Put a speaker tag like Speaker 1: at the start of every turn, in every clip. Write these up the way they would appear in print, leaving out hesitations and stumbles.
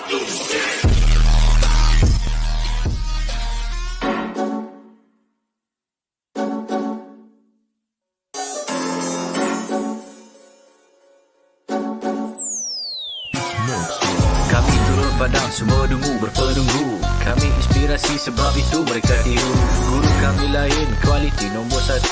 Speaker 1: Kami turun padang, semua dungu berpenunggu. Kami inspirasi sebab itu mereka tiru. Guru kami lain, kualiti nombor 1.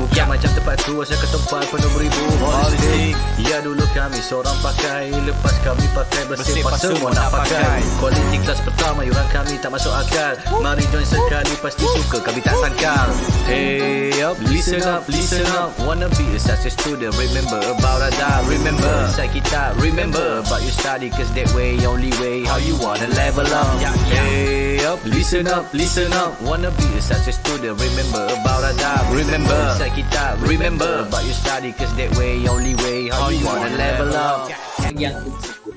Speaker 1: Bukan macam tempat tu, asal ke tempat penuh beribu holistik. Ya dulu kami seorang pakai, lepas kami pakai bersih pas semua nak pakai. Kualiti kelas pertama, yuran kami tak masuk akal. Mari join sekali, pasti suka kami tak sangkal. Hey up, listen up, listen up. Wanna be a success student, remember about adab. Remember, inside kita, remember about your study, cause that way, only way, how you wanna level up. Hey up, listen up, listen up. Wanna be a success student, remember about adab. Remember, inside kita, remember about your study, cause that way, only way, how you wanna level up.
Speaker 2: Yang tersebut.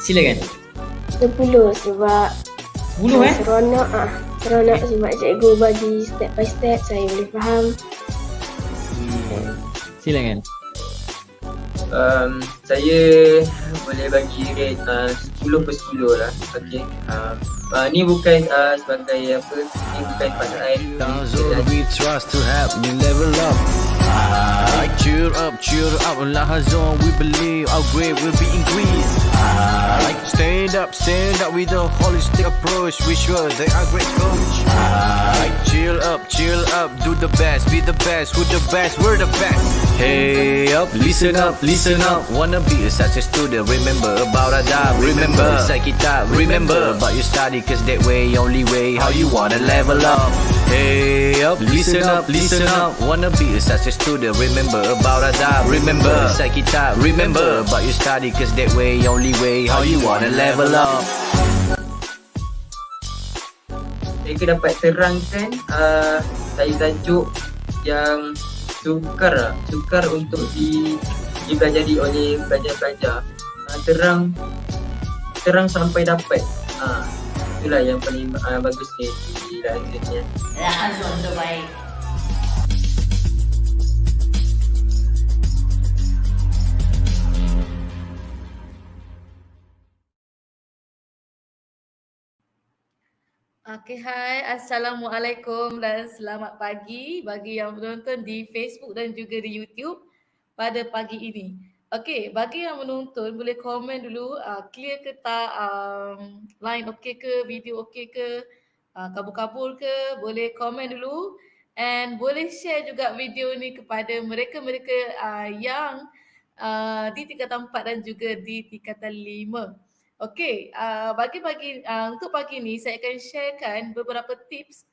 Speaker 2: Silakan.
Speaker 3: 10 sebab
Speaker 2: 10
Speaker 3: seronok seronok sebab cikgu bagi step by step, saya boleh faham.
Speaker 2: Silakan.
Speaker 4: Saya boleh bagi rate 10 per 10 lah. Okay. Ni bukan sebagai apa, ni bukan pasangan.
Speaker 1: Zone we trust to help me level up. Cheer up, Lahazon, we believe our grade will be increased. Stand up with a holistic approach. We sure they are great coach. Chill up, do the best, be the best, who the best, we're the best. Hey up, listen up. Wanna be a success student, remember about adab. Remember, inside kita, remember about your study, cause that way, only way, how you wanna level up. Hey up, listen up. Wanna be a success student, remember about adab. Remember, inside kita, remember about your study, cause that way, only way, how you wanna level up.
Speaker 4: Mereka dapat terangkan saya tajuk yang sukar untuk dipelajari oleh pelajar-pelajar. Terang sampai dapat. Itulah yang paling bagus di dalam ni.
Speaker 5: Azon terbaik. Okay, hai. Assalamualaikum dan selamat pagi bagi yang menonton di Facebook dan juga di YouTube pada pagi ini. Okay, bagi yang menonton boleh komen dulu, clear ke tak, line okey ke, video okey ke, kabur-kabur ke, boleh komen dulu and boleh share juga video ni kepada mereka-mereka yang di tingkatan 4 dan juga di tingkatan 5. Okey, untuk pagi ni saya akan sharekan beberapa tips,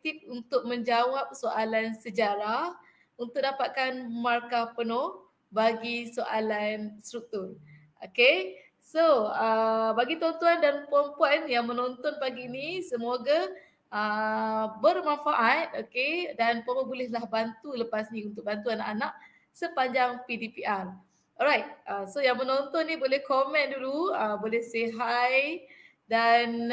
Speaker 5: tip untuk menjawab soalan sejarah untuk dapatkan markah penuh bagi soalan struktur. Okey, so bagi tuan-tuan dan puan-puan yang menonton pagi ni, semoga bermanfaat, dan puan-puan bolehlah bantu lepas ni untuk bantu anak-anak sepanjang PDPR. Alright, so yang menonton ni boleh komen dulu, boleh say hi dan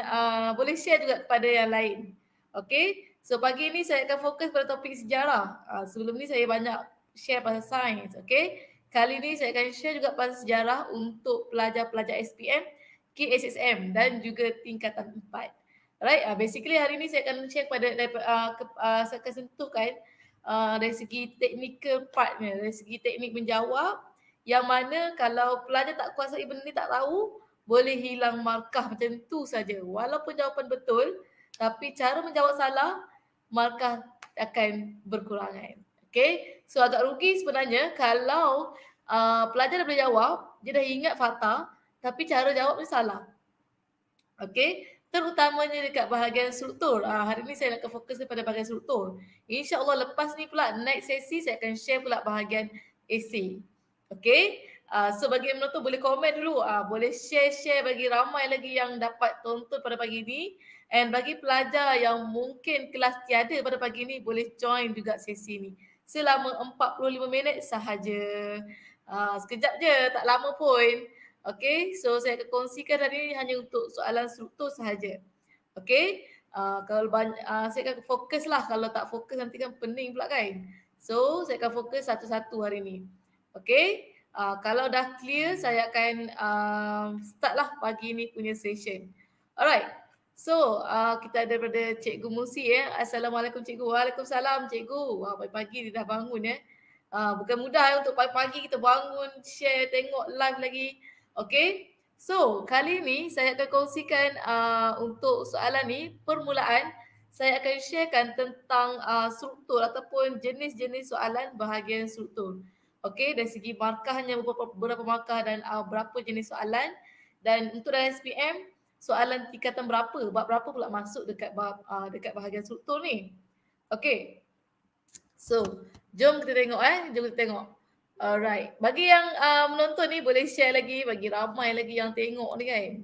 Speaker 5: boleh share juga kepada yang lain. Okay, so pagi ni saya akan fokus pada topik sejarah. Sebelum ni saya banyak share pasal sains, okay. Kali ni saya akan share juga pasal sejarah untuk pelajar-pelajar SPM, KSSM dan juga tingkatan 4. Alright, basically hari ni saya akan share saya akan sentuhkan dari segi technical partnya, dari segi teknik menjawab, yang mana kalau pelajar tak kuasai benda ni, tak tahu, boleh hilang markah macam tu saja. Walaupun jawapan betul, tapi cara menjawab salah, markah akan berkurangan. Okay, so agak rugi sebenarnya kalau pelajar dah boleh jawab, dia dah ingat fakta, tapi cara jawab ni salah. Okay, terutamanya dekat bahagian struktur. Hari ni saya nak fokus kepada bahagian struktur. InsyaAllah lepas ni pula, next sesi saya akan share pula bahagian essay. Okay, so bagi yang menonton boleh komen dulu, boleh share bagi ramai lagi yang dapat tonton pada pagi ni. And bagi pelajar yang mungkin kelas tiada pada pagi ni, boleh join juga sesi ni selama 45 minit sahaja. Sekejap je, tak lama pun. Okay, so saya akan kongsikan hari ni hanya untuk soalan struktur sahaja. Okay, kalau saya akan fokus lah, kalau tak fokus nanti kan pening pula kan. So saya akan fokus satu-satu hari ni. Okay, Kalau dah clear, saya akan start lah pagi ni punya session. Alright. So, kita ada daripada Cikgu Musi ya. Assalamualaikum Cikgu. Waalaikumsalam Cikgu. Wah, pagi-pagi dia dah bangun ya. Bukan mudah untuk pagi-pagi kita bangun, share, tengok live lagi. Okay. So, kali ni saya akan kongsikan untuk soalan ni, permulaan, saya akan sharekan tentang struktur ataupun jenis-jenis soalan bahagian struktur. Okey, dari segi markahnya berapa markah dan berapa jenis soalan. Dan untuk dalam SPM, soalan tingkatan berapa, bab berapa pula masuk dekat dekat bahagian struktur ni. Okey. So, jom kita tengok jom kita tengok. Alright. Bagi yang menonton ni boleh share lagi, bagi ramai lagi yang tengok ni kan.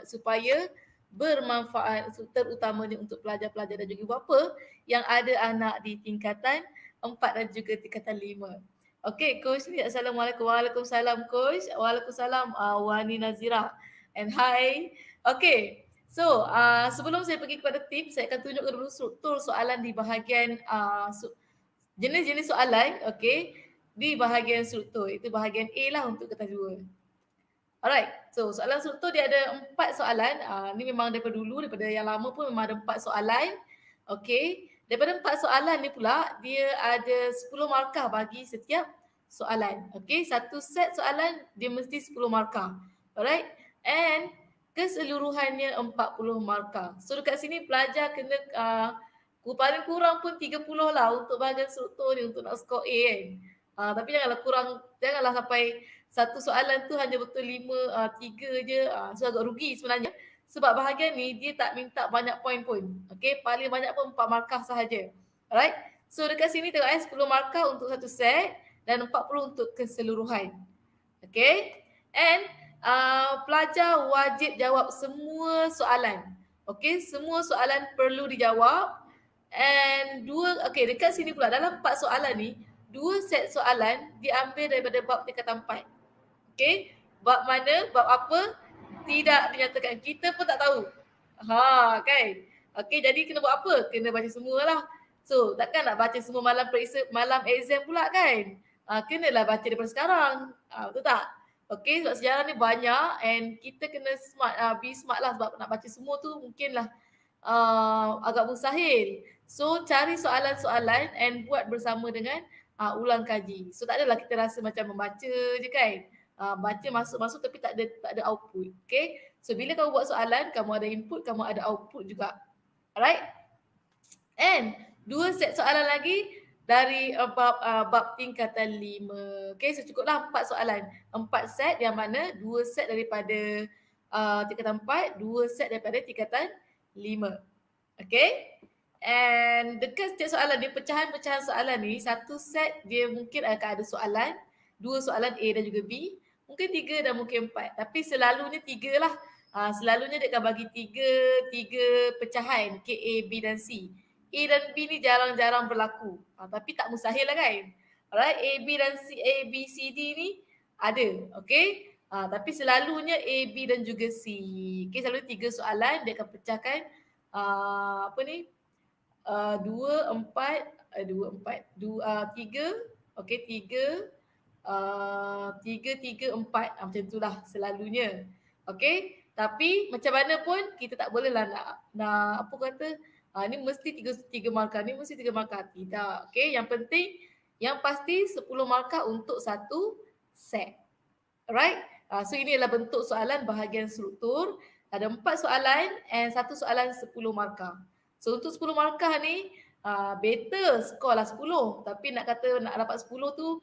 Speaker 5: Supaya bermanfaat terutamanya untuk pelajar-pelajar dan juga bapa yang ada anak di tingkatan 4 dan juga tingkatan 5. Okey, Coach ni. Assalamualaikum. Waalaikumsalam Coach. Waalaikumsalam Wani Nazira. And hi. Okey. So, sebelum saya pergi kepada tips, saya akan tunjukkan dulu struktur soalan di bahagian jenis-jenis soalan, okey, di bahagian struktur. Itu bahagian A lah untuk kertas 2. Alright. So, soalan struktur dia ada 4 soalan. Ni memang daripada dulu, daripada yang lama pun memang ada 4 soalan. Okey. Daripada 4 soalan ni pula, dia ada 10 markah bagi setiap soalan. Okey, satu set soalan dia mesti 10 markah. Alright. And keseluruhannya 40 markah. So dekat sini pelajar kena paling kurang pun 30 lah untuk bahagian struktur ni untuk nak skor A kan. Tapi janganlah sampai satu soalan tu hanya betul 3 je. So agak rugi sebenarnya. Sebab bahagian ni dia tak minta banyak poin pun. Okay, paling banyak pun 4 markah sahaja. Alright. So dekat sini tengok 10 markah untuk satu set dan 40 untuk keseluruhan. Okay. And pelajar wajib jawab semua soalan. Okay, semua soalan perlu dijawab. And dekat sini pula dalam 4 soalan ni, 2 set soalan diambil daripada bab tingkatan 4. Okay, bab mana, bab apa, tidak dinyatakan. Kita pun tak tahu. Kan? Okay, jadi kena buat apa? Kena baca semualah. So, takkan nak baca semua malam exam pula kan? Kenalah baca daripada sekarang. Betul tak? Okay, sebab sejarah ni banyak and kita kena be smart lah sebab nak baca semua tu mungkinlah agak mustahil. So, cari soalan-soalan and buat bersama dengan ulang kaji. So, tak adalah kita rasa macam membaca je kan? Baca masuk-masuk tapi tak ada output. Okay. So bila kamu buat soalan, kamu ada input, kamu ada output juga. Alright. And 2 set soalan lagi dari bab tingkatan 5. Okay, so cukuplah 4 soalan. 4 set yang mana 2 set daripada tingkatan 4, 2 set daripada tingkatan 5. Okay. And dekat setiap soalan ni, pecahan-pecahan soalan ni, satu set dia mungkin akan ada soalan, 2 soalan A dan juga B. Mungkin 3 dan mungkin 4. Tapi selalunya 3 lah. Selalunya dia akan bagi 3 pecahan. K, A, B dan C. A dan B ni jarang-jarang berlaku. Tapi tak mustahil lah kan. Alright, A, B dan C, A, B, C, D ni ada. Okay. Tapi selalunya A, B dan juga C. Okay, selalu 3 soalan dia akan pecahkan 3. Okay, 3. 3, 4 macam itulah selalunya. Okey, tapi macam mana pun kita tak bolehlah nak apa kata ni mesti 3 markah, ni mesti 3 markah. Tidak. Okey, yang penting yang pasti 10 markah untuk satu set. Alright. So ini adalah bentuk soalan bahagian struktur. Ada 4 soalan and satu soalan 10 markah. So untuk 10 markah ni better skor lah 10. Tapi nak kata nak dapat 10 tu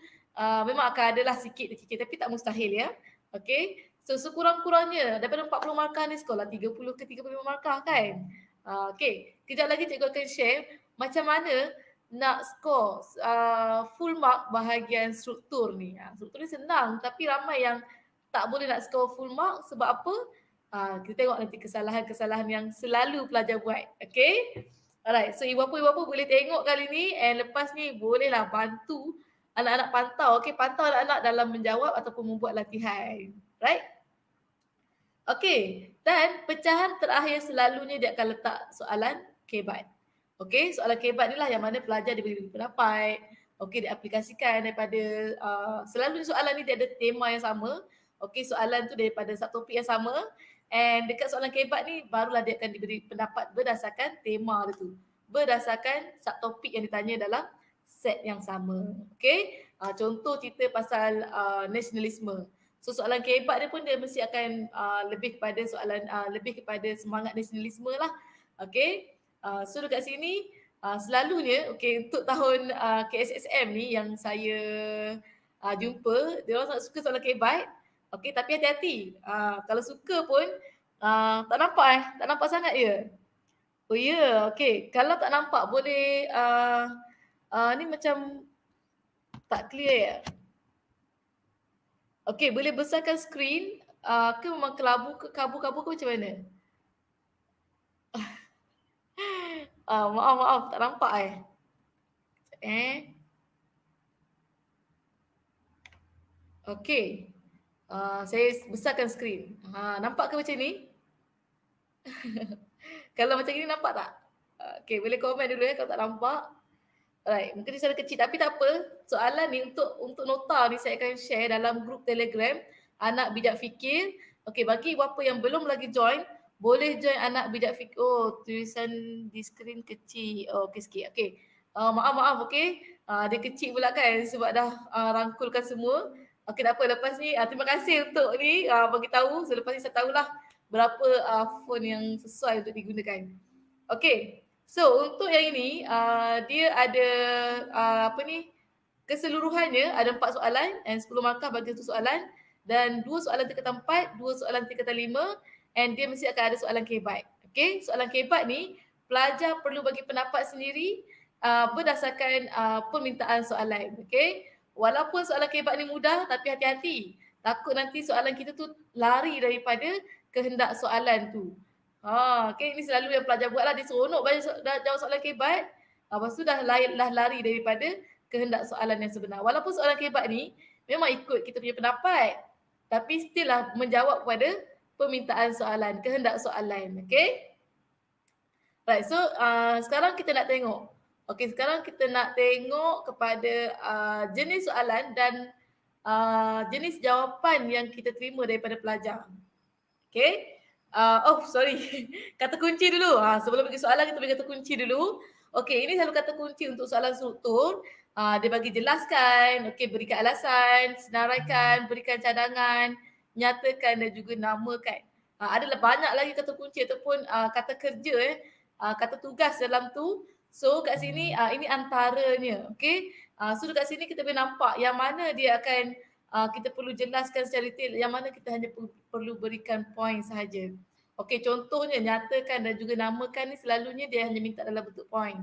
Speaker 5: memang akan adalah sikit tapi tak mustahil ya. Okay. So sekurang-kurangnya daripada 40 markah ni skor lah 30 ke 35 markah kan. Okay. Kejap lagi cikgu akan share macam mana nak skor full mark bahagian struktur ni. Struktur ni senang tapi ramai yang tak boleh nak skor full mark sebab apa? Kita tengok nanti kesalahan-kesalahan yang selalu pelajar buat. Okay. Alright. So ibu bapa boleh tengok kali ni and lepas ni bolehlah bantu anak-anak pantau, okay, pantau anak-anak dalam menjawab ataupun membuat latihan. Right? Okay, dan pecahan terakhir selalunya dia akan letak soalan kebat. Okay, soalan kebat ni lah yang mana pelajar diberi pendapat. Okey, diaplikasikan daripada selalu soalan ni dia ada tema yang sama. Okey, soalan tu daripada satu topik yang sama, and dekat soalan kebat ni barulah dia akan diberi pendapat berdasarkan tema dia tu. Berdasarkan subtopik yang ditanya dalam set yang sama. Okey? Contoh cerita pasal nasionalisme. So soalan kebat dia pun dia mesti akan lebih kepada soalan lebih kepada semangat nasionalisme lah. Okey? So dekat sini selalunya untuk tahun KSSM ni yang saya jumpa, dia orang sangat suka soalan kebat. Okey, tapi hati-hati. Kalau suka pun tak nampak sangat ya. Oh ya, okey. Kalau tak nampak boleh ni macam tak clear ya. Okey, boleh besarkan skrin ke memang kabur-kabur ke macam mana? Maaf tak nampak Okey. Saya besarkan skrin. Nampak ke macam ni? Kalau macam ni nampak tak? Okey, boleh komen dulu kalau tak nampak. Alright, mungkin suara kecil tapi tak apa. Soalan ni untuk nota ni saya akan share dalam grup Telegram Anak Bijak Fikir. Okey, bagi beberapa yang belum lagi join, boleh join Anak Bijak Fikir. Oh, tulisan di skrin kecil. Oh, okey sikit. Okey. Maaf okey. Dia kecil pula kan sebab dah rangkulkan semua. Okey, tak apa. Lepas ni terima kasih untuk ni bagi tahu. So lepas ni saya tahulah berapa phone yang sesuai untuk digunakan. Okey. So untuk yang ini dia ada keseluruhannya ada 4 soalan and 10 markah bagi satu soalan dan 2 soalan tingkatan 4, 2 soalan tingkatan 5 and dia mesti akan ada soalan kebat. Okey, soalan kebat ni pelajar perlu bagi pendapat sendiri berdasarkan permintaan soalan. Okey. Walaupun soalan kebat ni mudah tapi hati-hati. Takut nanti soalan kita tu lari daripada kehendak soalan tu. Okay, ini selalu yang pelajar buat lah. Dia seronok jawab soalan kebat. Lepas tu dah lari daripada kehendak soalan yang sebenar. Walaupun soalan kebat ni memang ikut kita punya pendapat. Tapi still lah menjawab kepada permintaan soalan, kehendak soalan. Okay. Right, so sekarang kita nak tengok. Okay, sekarang kita nak tengok kepada jenis soalan dan jenis jawapan yang kita terima daripada pelajar. Okay. Sorry. Kata kunci dulu. Sebelum bagi soalan kita bagi kata kunci dulu. Okey, ini selalu kata kunci untuk soalan struktur. Dia bagi jelaskan, berikan alasan, senaraikan, berikan cadangan, nyatakan dan juga namakan. Adalah banyak lagi kata kunci ataupun kata kerja kata tugas dalam tu. So kat sini ini antaranya. Okey. So dekat sini kita boleh nampak yang mana dia akan kita perlu jelaskan secara detail, yang mana kita hanya perlu berikan point sahaja. Okey, contohnya nyatakan dan juga namakan ni selalunya dia hanya minta dalam bentuk point.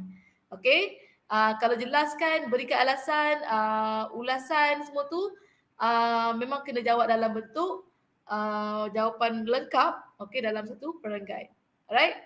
Speaker 5: Okey, kalau jelaskan, berikan alasan, ulasan semua tu memang kena jawab dalam bentuk jawapan lengkap, okey, dalam satu perenggan. Alright?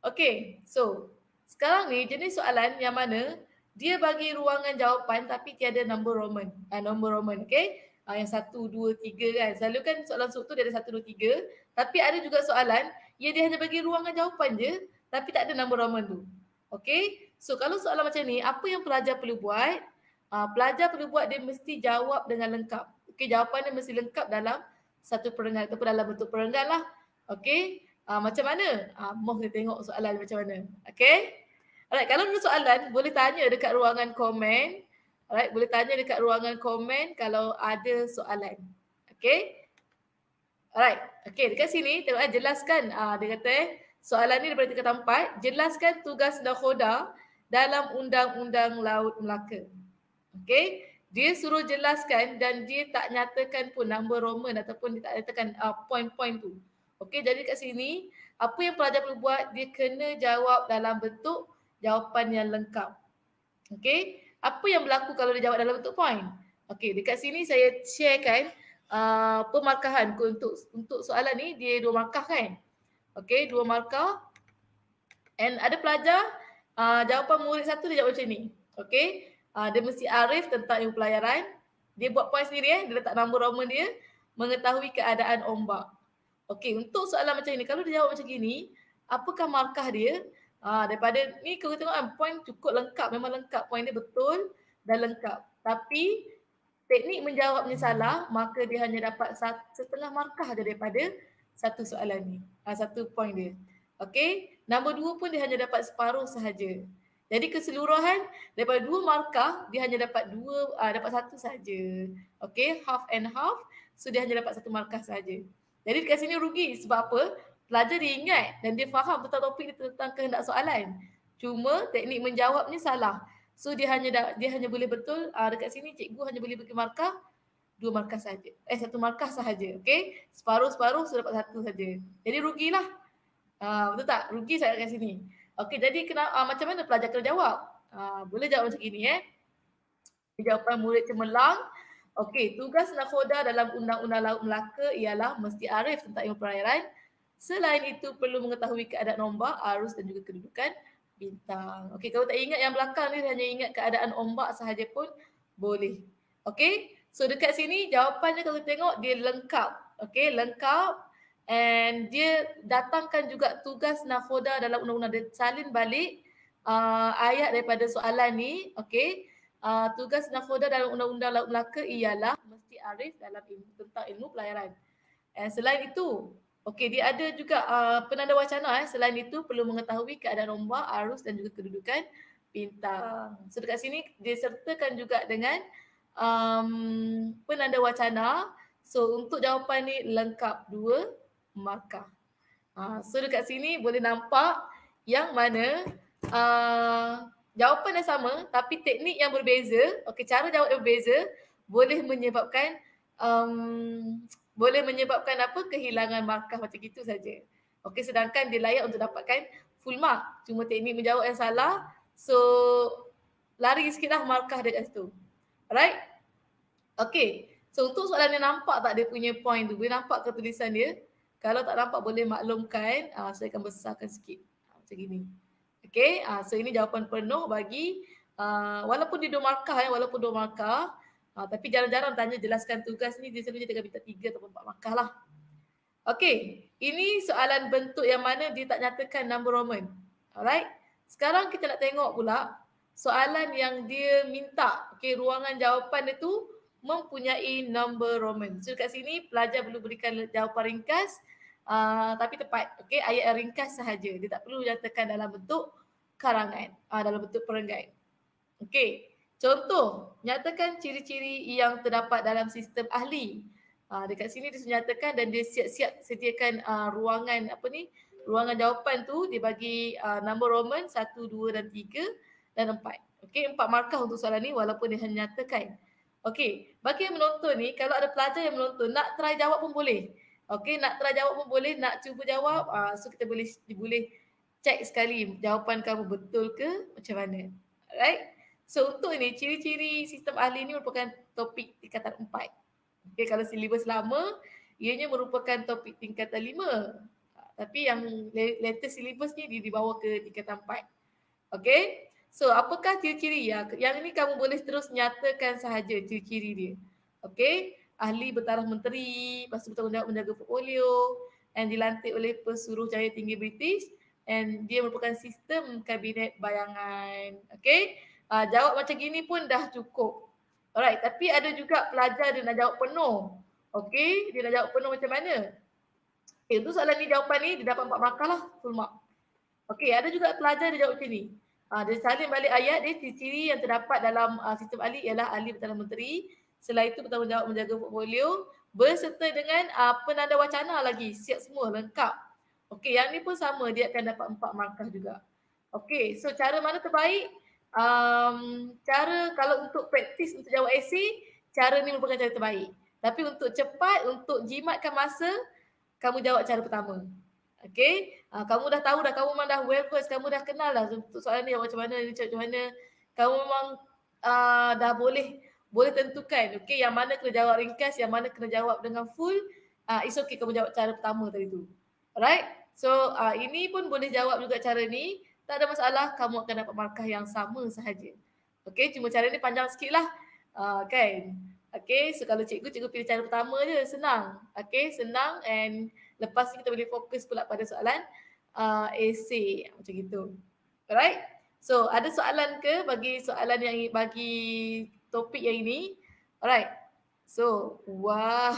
Speaker 5: Okey, so sekarang ni jenis soalan yang mana dia bagi ruangan jawapan tapi tiada nombor Roman. Nombor Roman, okey? Yang 1, 2, 3 kan. Selalu kan soalan struktur dia ada 1, 2, 3. Tapi ada juga soalan dia hanya bagi ruangan jawapan je tapi tak ada nombor Roman tu. Okey? So kalau soalan macam ni, apa yang pelajar perlu buat? Pelajar perlu buat dia mesti jawab dengan lengkap. Okey, jawapan dia mesti lengkap dalam satu perenggan ataupun dalam bentuk perenggan lah. Okey? Macam mana? Mau kita tengok soalan macam mana. Okey? Alright, kalau ada soalan boleh tanya dekat ruangan komen. Alright, boleh tanya dekat ruangan komen kalau ada soalan. Okay. Alright, okay, dekat sini tengok jelaskan. Dia kata soalan ni daripada tingkatan 4. Jelaskan tugas nakhoda dalam Undang-Undang Laut Melaka. Okay. Dia suruh jelaskan dan dia tak nyatakan pun nombor Roman ataupun dia tak nyatakan point-point tu. Okay, jadi kat sini apa yang pelajar perlu buat, dia kena jawab dalam bentuk jawapan yang lengkap. Okey, apa yang berlaku kalau dia jawab dalam bentuk point? Okey, dekat sini saya sharekan pemarkahan untuk soalan ni, dia 2 markah kan? Okey, 2 markah. And ada pelajar jawapan murid 1 dia jawab macam ni. Okey, dia mesti arif tentang ilmu pelayaran. Dia buat point sendiri dia letak nombor Roman dia, mengetahui keadaan ombak. Okey, untuk soalan macam ni, kalau dia jawab macam gini, apakah markah dia? Daripada ni kalau tengok point cukup lengkap, memang lengkap, point dia betul. dan lengkap. Tapi teknik menjawabnya salah, maka dia hanya dapat setengah markah saja daripada satu soalan ni. Satu point dia. Okey, nombor 2 pun dia hanya dapat separuh sahaja. Jadi keseluruhan daripada 2 markah dia hanya dapat dapat satu saja. Okey, half and half. So dia hanya dapat 1 markah saja. Jadi dekat sini rugi sebab apa? Pelajar dia ingat dan dia faham tentang topik dia tentang kehendak soalan. Cuma teknik menjawabnya salah. So dia hanya boleh betul dekat sini cikgu hanya boleh bagi markah 2 markah saja. 1 markah sahaja. Okey? Separuh-separuh so dapat 1 saja. Jadi rugilah. Betul tak? Rugi saya kat sini. Okey, jadi macam mana pelajar kena jawab? Boleh jawab macam ini Jawapan murid cemerlang. Okey, tugas nakhoda dalam Undang-Undang Laut Melaka ialah mesti arif tentang ilmu perairan. Selain itu perlu mengetahui keadaan ombak, arus dan juga kedudukan bintang. Okey, kalau tak ingat yang belakang ni hanya ingat keadaan ombak sahaja pun boleh. Okey, so dekat sini jawapannya kalau tengok dia lengkap. Okey, lengkap. And dia datangkan juga tugas nakhoda dalam undang-undang, dia salin balik ayat daripada soalan ni. Okey, tugas nakhoda dalam Undang-Undang Laut Melaka ialah mesti arif dalam tentang ilmu pelayaran. And selain itu, okey, dia ada juga penanda wacana. Selain itu perlu mengetahui keadaan ombak, arus dan juga kedudukan bintang. So dekat sini disertakan juga dengan penanda wacana. So untuk jawapan ni lengkap 2 markah. So dekat sini boleh nampak yang mana jawapan yang sama tapi teknik yang berbeza. Okey, cara jawab yang berbeza boleh menyebabkan kehilangan markah macam gitu saja. Okey, sedangkan dia layak untuk dapatkan full mark. Cuma teknik menjawab yang salah, so lari sikitlah markah dia kat situ. Alright? Okey. So untuk soalan ni nampak tak dia punya point tu? Boleh nampak ke tulisan dia? Kalau tak nampak boleh maklumkan. Saya akan besarkan sikit. Macam gini. Okey. So ini jawapan penuh bagi walaupun dia 2 markah walaupun 2 markah. Tapi jarang-jarang tanya jelaskan tugas ni, dia selalunya dia minta 3 ataupun 4 markah lah. Okey. Ini soalan bentuk yang mana dia tak nyatakan number Roman. Alright. Sekarang kita nak tengok pula soalan yang dia minta. Okey, ruangan jawapan dia tu mempunyai number Roman. So kat sini pelajar perlu berikan jawapan ringkas tapi tepat. Okey, ayat yang ringkas sahaja. Dia tak perlu nyatakan dalam bentuk karangan, dalam bentuk perenggan. Okey. Contoh, nyatakan ciri-ciri yang terdapat dalam sistem ahli. Dekat sini dia nyatakan dan dia siap-siap sediakan ruangan ruangan jawapan tu dia bagi number Roman 1, 2 dan 3 dan 4. Okey, 4 markah untuk soalan ni walaupun dia hanya nyatakan. Okey, bagi yang menonton ni, kalau ada pelajar yang menonton, nak try jawab pun boleh. Okey, nak try jawab pun boleh, nak cuba jawab. So kita boleh check sekali jawapan kamu betul ke macam mana. Alright? So untuk ini, ciri-ciri sistem ahli ni merupakan topik tingkatan 4. Okey, kalau silibus lama, ianya merupakan topik tingkatan 5. Tapi yang latest silibus ni dibawa ke tingkatan 4. Okey? So, apakah ciri-ciri? Yang ini kamu boleh terus nyatakan sahaja ciri-ciri dia. Okey? Ahli bertaraf menteri, lepas tu bertanggungjawab menjaga portfolio, and dilantik oleh Pesuruhjaya Tinggi British, and dia merupakan sistem kabinet bayangan. Okey? Jawab macam gini pun dah cukup. Alright, tapi ada juga pelajar dia nak jawab penuh. Okey? Dia nak jawab penuh macam mana? Okay, untuk soalan ni, jawapan ni dia dapat 4 markah lah, full mark. Okey, ada juga pelajar dia jawab macam ni. Dia salin balik ayat dia, ciri-ciri yang terdapat dalam sistem ahli ialah ahli bertanah menteri. Selain itu bertanggungjawab menjaga portfolio berserta dengan penanda wacana lagi. Siap semua, lengkap. Okey, yang ni pun sama, dia akan dapat 4 markah juga. Okey, so cara mana terbaik? Cara kalau untuk praktis untuk jawab esei, cara ni merupakan cara terbaik. Tapi untuk cepat, untuk jimatkan masa, kamu jawab cara pertama. Okey, kamu dah tahu dah, kamu memang dah well versed, kamu dah kenal dah untuk soalan ni macam mana, kamu memang dah boleh tentukan okey yang mana kena jawab ringkas, yang mana kena jawab dengan full. It's okay kamu jawab cara pertama tadi tu. Alright, so ini pun boleh jawab juga cara ni, tak ada masalah, kamu akan dapat markah yang sama sahaja. Okey, cuma cara ni panjang sikit lah kan. Okey, so kalau cikgu pilih cara pertama je, senang. Okey, senang, and lepas ni kita boleh fokus pula pada soalan esei macam gitu. Alright. So, ada soalan ke bagi soalan yang bagi topik yang ini? Alright. So, wah.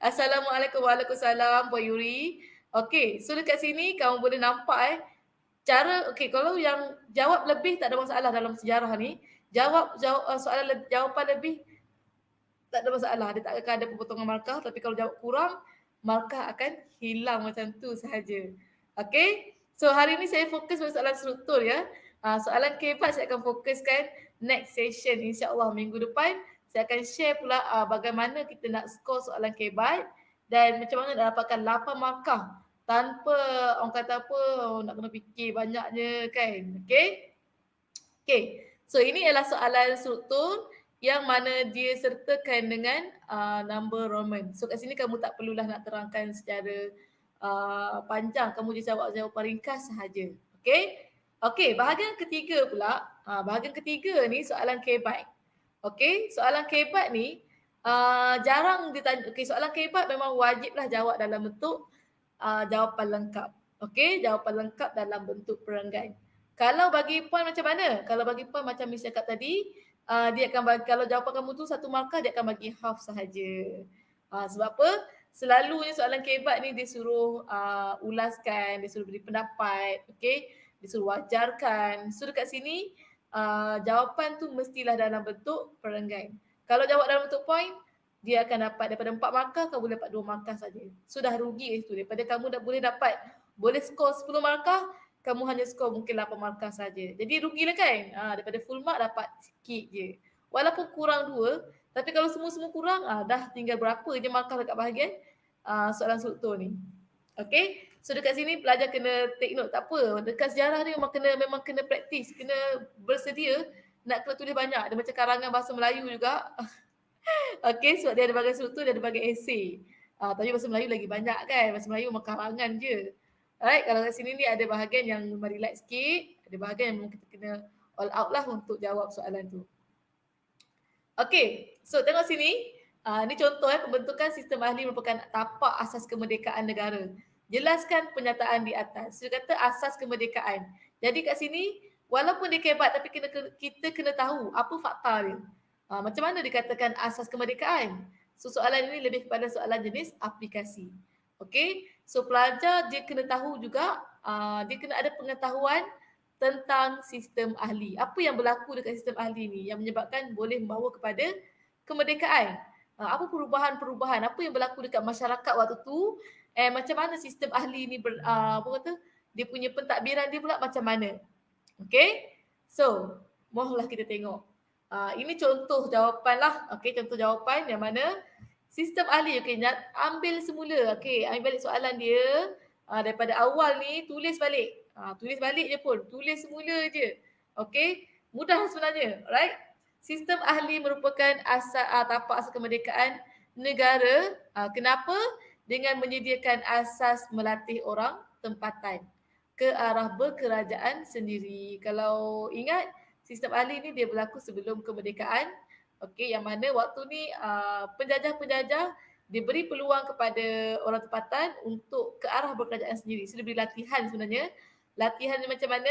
Speaker 5: Assalamualaikum, waalaikumsalam Puan Yuri. Okay, so dekat sini kamu boleh nampak cara, okay, kalau yang jawab lebih tak ada masalah dalam sejarah ni. Jawapan lebih tak ada masalah. Dia tak akan ada pemotongan markah, tapi kalau jawab kurang, markah akan hilang macam tu sahaja. Okay, so hari ni saya fokus pada soalan struktur ya. Soalan K4 saya akan fokuskan next session, insyaAllah minggu depan. Saya akan share pula bagaimana kita nak skor soalan K4 dan macam mana nak dapatkan 8 markah tanpa orang kata apa, nak kena fikir banyaknya kan. Okay, okay. So ini adalah soalan struktur yang mana dia sertakan dengan number Roman. So kat sini kamu tak perlulah nak terangkan secara panjang, kamu je jawab jawapan ringkas sahaja. Okay? Okay, bahagian ketiga pula. Bahagian ketiga ni soalan K-Byte. Okay, soalan K-Byte ni jarang ditanya. Okay, soalan K-Byte memang wajiblah jawab dalam bentuk jawapan lengkap. Okay, jawapan lengkap dalam bentuk perenggan. Kalau bagi puan macam mana? Kalau bagi puan macam Miss cakap tadi, dia akan bagi, kalau jawapan kamu tu 1 markah, dia akan bagi half sahaja. Sebab apa? Selalunya soalan K-Byte ni dia suruh ulaskan, dia suruh beri pendapat, okay? Dia suruh wajarkan. So dekat sini jawapan tu mestilah dalam bentuk perenggan. Kalau jawab dalam bentuk point, dia akan dapat daripada 4 markah, kamu boleh dapat 2 markah saja. Sudah rugi itu. Daripada kamu boleh skor 10 markah, kamu hanya skor mungkin 8 markah saja. Jadi rugilah kan? Daripada full mark dapat sikit je. Walaupun kurang 2, tapi kalau semua-semua kurang, dah tinggal berapa je markah dekat bahagian soalan struktur ni. Okay, so dekat sini pelajar kena take note, tak apa. Dekat sejarah ni memang kena praktis, kena bersedia nak kena tulis banyak. Dia macam karangan bahasa Melayu juga. Okay, sebab dia ada bahagian struktur, dia ada bahagian esei. Tapi bahasa Melayu lagi banyak kan, bahasa Melayu memang karangan je. Alright, kalau kat sini ni ada bahagian yang memang relax sikit, ada bahagian yang memang kita kena all out lah untuk jawab soalan tu. Okay, so tengok sini. Ini contoh pembentukan sistem ahli merupakan tapak asas kemerdekaan negara. Jelaskan pernyataan di atas. Dia kata asas kemerdekaan. Jadi kat sini, walaupun dia kebat, tapi kita kena tahu apa fakta dia. Macam mana dikatakan asas kemerdekaan? So soalan ini lebih kepada soalan jenis aplikasi. Okay, so pelajar dia kena tahu juga, dia kena ada pengetahuan tentang sistem ahli. Apa yang berlaku dekat sistem ahli ni yang menyebabkan boleh membawa kepada kemerdekaan? Apa perubahan-perubahan, apa yang berlaku dekat masyarakat waktu tu, macam mana sistem ahli ni dia punya pentadbiran dia pula macam mana. Okay, so mohonlah kita tengok. Ini contoh jawapan lah. Okay, contoh jawapan yang mana sistem ahli. Okay, ambil semula. Okay, ambil balik soalan dia. Daripada awal ni tulis balik. Tulis balik je pun. Tulis semula je. Okay, mudah sebenarnya. Alright. Sistem ahli merupakan tapak asas kemerdekaan negara. Kenapa? Dengan menyediakan asas melatih orang tempatan ke arah berkerajaan sendiri. Kalau ingat, sistem ahli ni dia berlaku sebelum kemerdekaan. Okey, yang mana waktu ni penjajah-penjajah diberi peluang kepada orang tempatan untuk ke arah berkerajaan sendiri. So dia beri latihan sebenarnya. Latihan ni macam mana?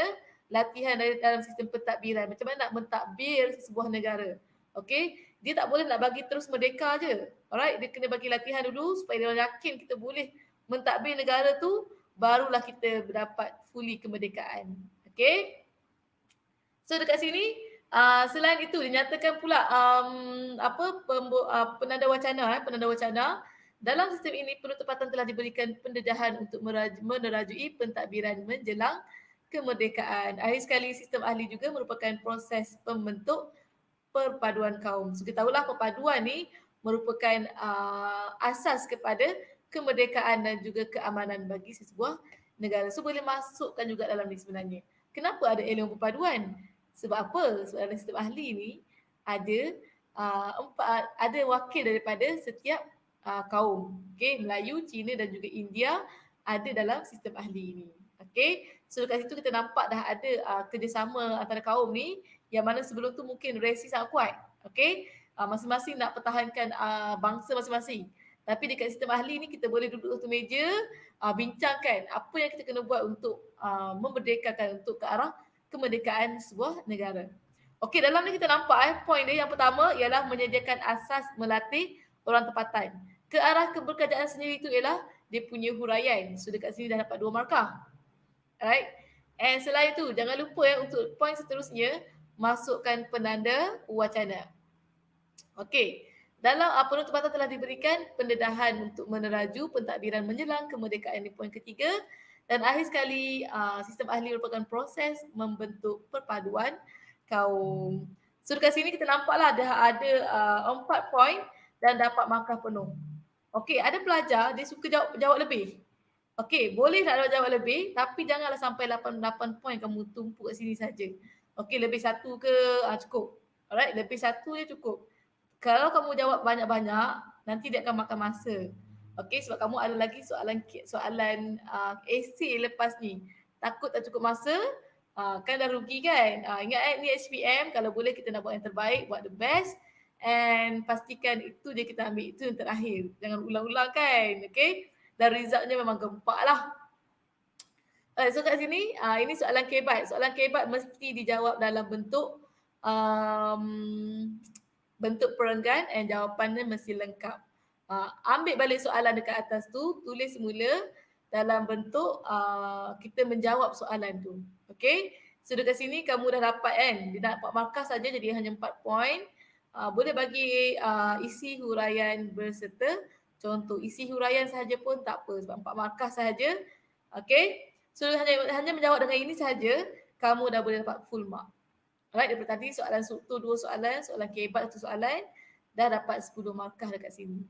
Speaker 5: Latihan dalam sistem pentadbiran. Macam mana nak mentadbir sebuah negara. Okey, dia tak boleh nak bagi terus merdeka je. Alright, dia kena bagi latihan dulu supaya dia yakin kita boleh mentadbir negara tu, barulah kita dapat fully kemerdekaan. Okey. So dekat sini selain itu dinyatakan pula penanda wacana dalam sistem ini penuh tempatan telah diberikan pendedahan untuk menerajui pentadbiran menjelang kemerdekaan. Akhir sekali, sistem ahli juga merupakan proses pembentuk perpaduan kaum. So kita tahulah perpaduan ni merupakan asas kepada kemerdekaan dan juga keamanan bagi sebuah negara. So boleh masukkan juga dalam ni sebenarnya. Kenapa ada elemen perpaduan? Sebab apa? Sebab dalam sistem ahli ni ada wakil daripada setiap kaum. Okay, Melayu, Cina dan juga India ada dalam sistem ahli ini. Okay, so dekat situ kita nampak dah ada kerjasama antara kaum ni yang mana sebelum tu mungkin resi sangat kuat. Okay, masing-masing nak pertahankan bangsa masing-masing. Tapi dekat sistem ahli ni kita boleh duduk satu meja, bincangkan apa yang kita kena buat untuk memerdekakan, untuk ke arah kemerdekaan sebuah negara. Okey, dalam ni kita nampak poin dia yang pertama ialah menyediakan asas melatih orang tempatan. Ke arah keberkerajaan sendiri itu ialah dia punya huraian. So dekat sini dah dapat 2 markah. Alright. And selain itu, jangan lupa untuk poin seterusnya, masukkan penanda wacana. Okey. Dalam penut tempatan telah diberikan pendedahan untuk meneraju pentadbiran menjelang kemerdekaan di poin ketiga. Dan akhir sekali, sistem ahli merupakan proses membentuk perpaduan kaum. So dekat sini kita nampaklah dah ada 4 poin dan dapat markah penuh. Okey, ada pelajar dia suka jawab lebih. Okey, boleh nak jawab lebih tapi janganlah sampai 8 poin kamu tumpuk kat sini saja. Okey, lebih 1 ke cukup. Alright, lebih 1 je cukup. Kalau kamu jawab banyak-banyak, nanti dia akan makan masa. Okey, sebab kamu ada lagi soalan esei lepas ni. Takut tak cukup masa, kan dah rugi kan. Ingat ni SPM, kalau boleh kita nak buat yang terbaik, buat the best. And pastikan itu je kita ambil, itu yang terakhir. Jangan ulang-ulang kan, okey. Dan resultnya memang gempak lah. So kat sini, ini soalan kebat. Soalan kebat mesti dijawab dalam bentuk bentuk perenggan and jawapannya mesti lengkap. Ambil balik soalan dekat atas tu, tulis semula dalam bentuk kita menjawab soalan tu. Okay? So dekat sini kamu dah dapat kan, dia nak 4 markah saja jadi hanya 4 poin. Boleh bagi isi huraian berserta contoh. Isi huraian sahaja pun tak apa sebab 4 markah sahaja. Okay? So hanya menjawab dengan ini sahaja, kamu dah boleh dapat full mark. Alright, daripada tadi soalan struktur 2 soalan, soalan kebat 1 soalan, dah dapat 10 markah dekat sini.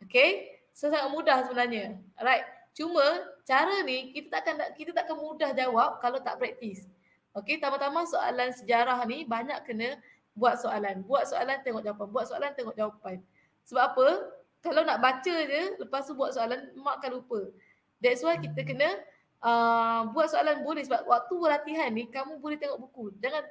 Speaker 5: Okay? So sangat mudah sebenarnya. Alright. Cuma cara ni kita takkan mudah jawab kalau tak praktis. Okay, pertama-tama soalan sejarah ni banyak kena buat soalan. Buat soalan tengok jawapan, buat soalan tengok jawapan. Sebab apa? Kalau nak baca je, lepas tu buat soalan, mak akan lupa. That's why kita kena buat soalan boleh sebab waktu latihan ni kamu boleh tengok buku. Jangan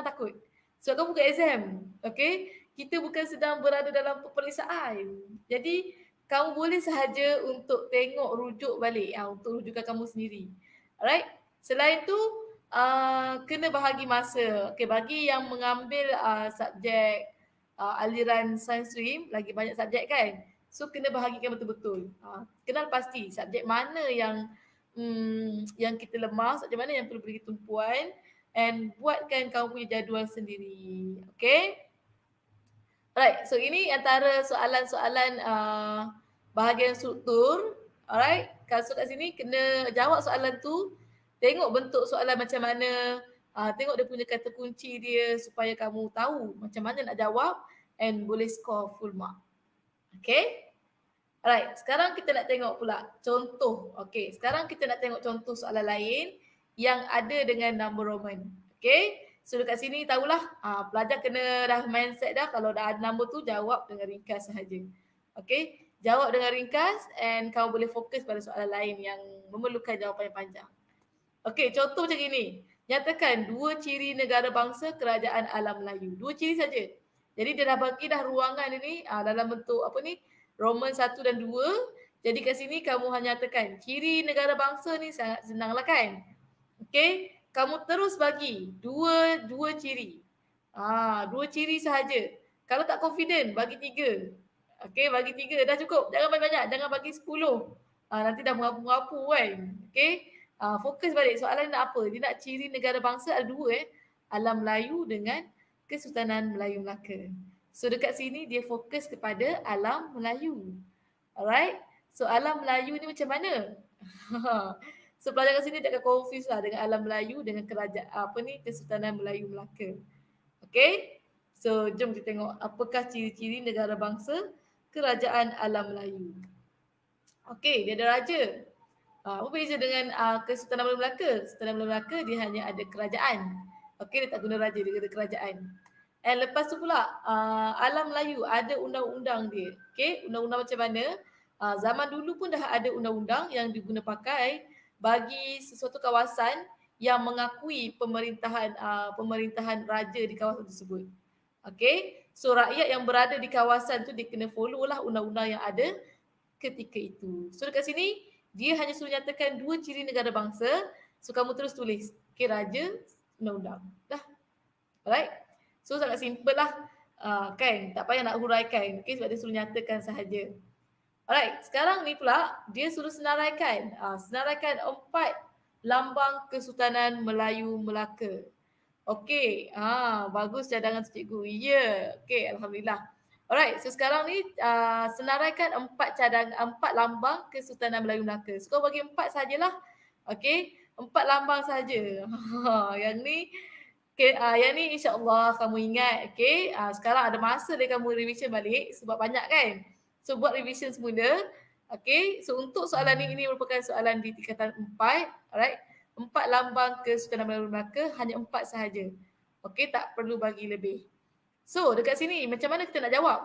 Speaker 5: takut. Sebab kamu bukan exam. Okay? Kita bukan sedang berada dalam peperiksaan. Jadi, kamu boleh sahaja untuk tengok rujuk balik. Untuk rujukan kamu sendiri. Alright? Selain tu, kena bahagi masa. Okay, bagi yang mengambil subjek aliran science stream, lagi banyak subjek kan? So, kena bahagikan betul-betul. Kenal pasti subjek mana yang kita lemah, subjek mana yang perlu beri tumpuan. And buatkan kamu punya jadual sendiri. Okay? Alright, so ini antara soalan-soalan bahagian struktur. Alright, so kat sini kena jawab soalan tu. Tengok bentuk soalan macam mana. Tengok dia punya kata kunci dia supaya kamu tahu macam mana nak jawab and boleh score full mark. Okay? Alright, sekarang kita nak tengok pula contoh. Okay, sekarang kita nak tengok contoh soalan lain yang ada dengan number Roman. Okay, so dekat sini tahulah pelajar kena dah mindset dah kalau dah ada number tu jawab dengan ringkas sahaja. Okay, jawab dengan ringkas and kamu boleh fokus pada soalan lain yang memerlukan jawapan yang panjang. Okay, contoh macam gini. Nyatakan 2 ciri negara bangsa kerajaan alam Melayu. 2 ciri saja. Jadi dia dah bagi dah ruangan ini dalam bentuk apa ni? Roman 1 dan 2. Jadi kat sini kamu hanya nyatakan ciri negara bangsa ni sangat senang lah kan? Okay, kamu terus bagi dua ciri. 2 ciri sahaja. Kalau tak confident, bagi 3. Okay, bagi 3 dah cukup. Jangan banyak-banyak, jangan bagi 10. Nanti dah mengapu-ngapu kan. Okay, fokus balik soalan nak apa? Dia nak ciri negara bangsa ada 2 Alam Melayu dengan Kesultanan Melayu Melaka. So dekat sini dia fokus kepada Alam Melayu. Alright, so Alam Melayu ni macam mana? So pelajar kat sini tak akan confuse lah dengan Alam Melayu dengan kerajaan Kesultanan Melayu Melaka. Okay, so jom kita tengok apakah ciri-ciri negara bangsa kerajaan Alam Melayu. Okay, dia ada raja. Apa beza dengan Kesultanan Melayu Melaka? Kesultanan Melayu Melaka dia hanya ada kerajaan. Okay, dia tak guna raja, dia ada kerajaan. And lepas tu pula Alam Melayu ada undang-undang dia. Okay, undang-undang macam mana? Zaman dulu pun dah ada undang-undang yang diguna pakai bagi sesuatu kawasan yang mengakui pemerintahan raja di kawasan tersebut. Okay, so rakyat yang berada di kawasan tu dia kena follow lah undang-undang yang ada ketika itu. So dekat sini dia hanya suruh nyatakan 2 ciri negara bangsa. So kamu terus tulis, okay, raja, undang-undang. Dah. Alright. So sangat simple lah. Kan, tak payah nak huraikan. Okay, sebab dia suruh nyatakan sahaja. Alright, sekarang ni pula dia suruh senaraikan. Senaraikan 4 lambang Kesultanan Melayu Melaka. Okey, bagus cadangan cikgu. Ya, yeah. Okey, alhamdulillah. Alright, so sekarang ni senaraikan 4 lambang Kesultanan Melayu Melaka. So kau bagi 4 sajalah. Okey, 4 lambang saja. Yang ni yang ni insya-Allah kamu ingat. Okey, sekarang ada masa dia kamu revision balik sebab banyak kan. So buat revision semula. Okey, so untuk soalan ini merupakan soalan di tingkatan 4. Alright. 4 lambang Kesultanan Melayu Melaka, hanya 4 sahaja. Okey, tak perlu bagi lebih. So dekat sini macam mana kita nak jawab?